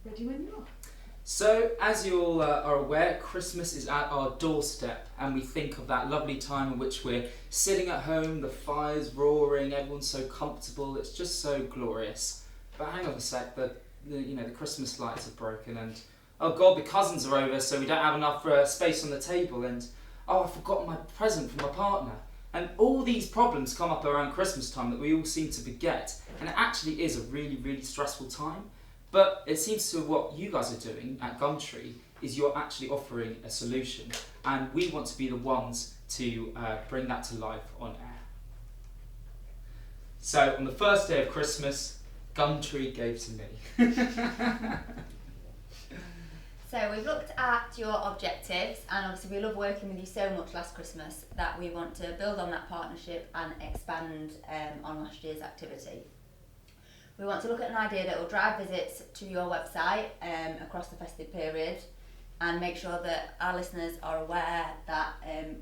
Ready when you are. So, as you all are aware, Christmas is at our doorstep, and we think of that lovely time in which we're sitting at home, the fire's roaring, everyone's so comfortable, it's just so glorious. But hang on a sec, the Christmas lights are broken, and oh God, the cousins are over, so we don't have enough space on the table, and oh, I forgot my present for my partner. And all these problems come up around Christmas time that we all seem to forget, and it actually is a really, really stressful time. But it seems to what you guys are doing at Gumtree is you're actually offering a solution, and we want to be the ones to bring that to life on air. So on the first day of Christmas, Gumtree gave to me. So we've looked at your objectives, and obviously we love working with you so much last Christmas that we want to build on that partnership and expand on last year's activity. We want to look at an idea that will drive visits to your website across the festive period and make sure that our listeners are aware that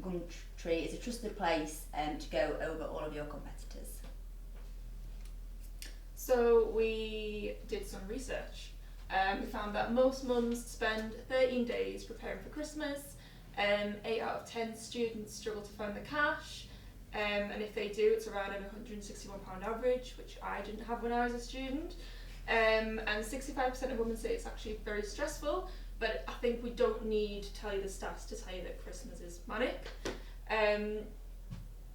Gumtree is a trusted place to go over all of your competitors. So we did some research. We found that most mums spend 13 days preparing for Christmas. 8 out of 10 students struggle to find the cash. And if they do, it's around an £161 average, which I didn't have when I was a student. And 65% of women say it's actually very stressful, but I think we don't need to tell you the stats to tell you that Christmas is manic.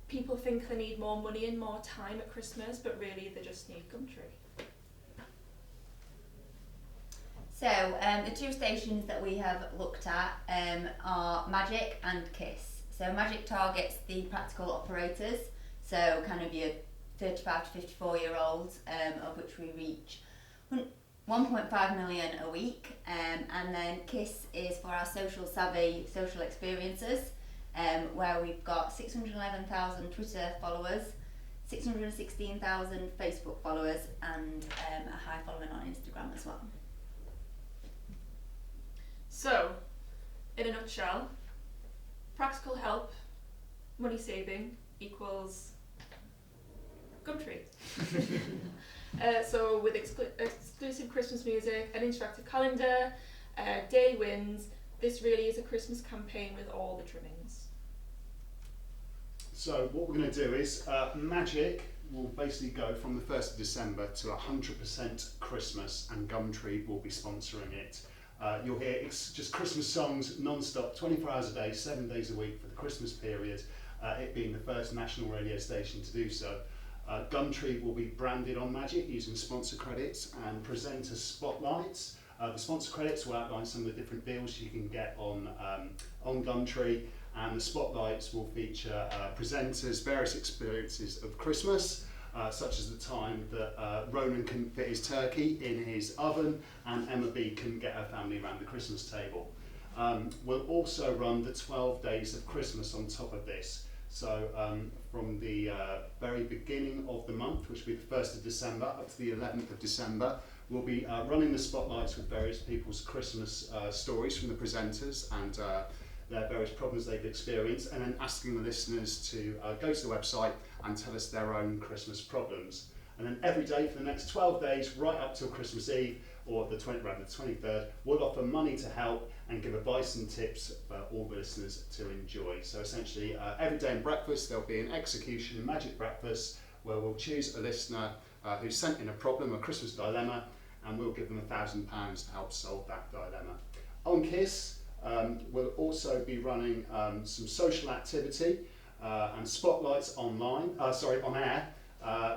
People think they need more money and more time at Christmas, but really they just need Gumtree. So the two stations that we have looked at are Magic and Kiss. So Magic targets the practical operators, so kind of your 35 to 54 year olds, of which we reach 1.5 million a week, and then Kiss is for our social savvy social experiencers, where we've got 611,000 Twitter followers, 616,000 Facebook followers, and a high following on Instagram as well. So, in a nutshell, practical help, money saving equals Gumtree. So with exclusive Christmas music, an interactive calendar, day wins, this really is a Christmas campaign with all the trimmings. So what we're going to do is Magic will basically go from the 1st of December to 100% Christmas, and Gumtree will be sponsoring it. You'll hear it's just Christmas songs non-stop, 24 hours a day, 7 days a week for the Christmas period, it being the first national radio station to do so. Gumtree will be branded on Magic using sponsor credits and presenter spotlights. The sponsor credits will outline some of the different deals you can get on Gumtree, and the spotlights will feature presenters' various experiences of Christmas, such as the time that Ronan couldn't fit his turkey in his oven and Emma B couldn't get her family around the Christmas table. We'll also run the 12 days of Christmas on top of this. So from the very beginning of the month, which will be the 1st of December up to the 11th of December, we'll be running the spotlights with various people's Christmas stories from the presenters and their various problems they've experienced, and then asking the listeners to go to the website and tell us their own Christmas problems. And then every day for the next 12 days, right up till Christmas Eve, or the 23rd, we'll offer money to help and give advice and tips for all the listeners to enjoy. So essentially, every day in breakfast, there'll be an execution Magic breakfast where we'll choose a listener who's sent in a problem, a Christmas dilemma, and we'll give them £1,000 to help solve that dilemma. On Kiss, we'll also be running some social activity and spotlights on air.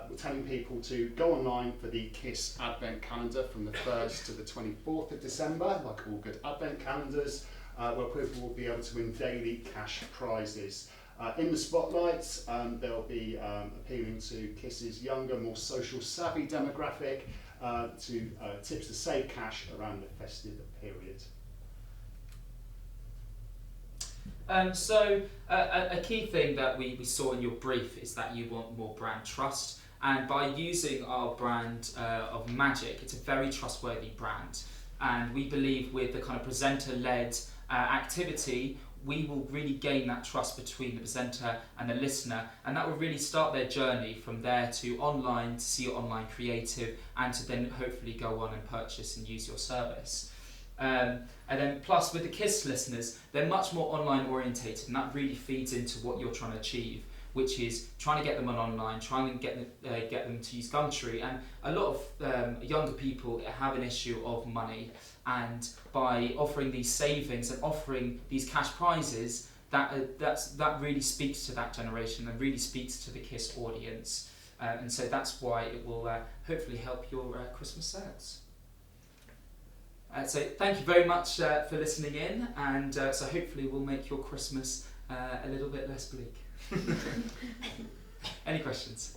We're telling people to go online for the Kiss Advent Calendar from the 1st to the 24th of December, like all good Advent calendars, where people will be able to win daily cash prizes. In the spotlights, they'll be appealing to Kiss's younger, more social savvy demographic to tips to save cash around the festive period. So a key thing that we saw in your brief is that you want more brand trust, and by using our brand of Magic, it's a very trustworthy brand, and we believe with the kind of presenter-led activity, we will really gain that trust between the presenter and the listener, and that will really start their journey from there to online, to see your online creative, and to then hopefully go on and purchase and use your service. And then plus with the KISS listeners, they're much more online orientated, and that really feeds into what you're trying to achieve, which is trying to get them on online, trying to get them to use Gumtree. And a lot of younger people have an issue of money, and by offering these savings and offering these cash prizes, that really speaks to that generation and really speaks to the KISS audience. And so that's why it will hopefully help your Christmas sales. So thank you very much for listening in, and so hopefully we'll make your Christmas a little bit less bleak. Any questions?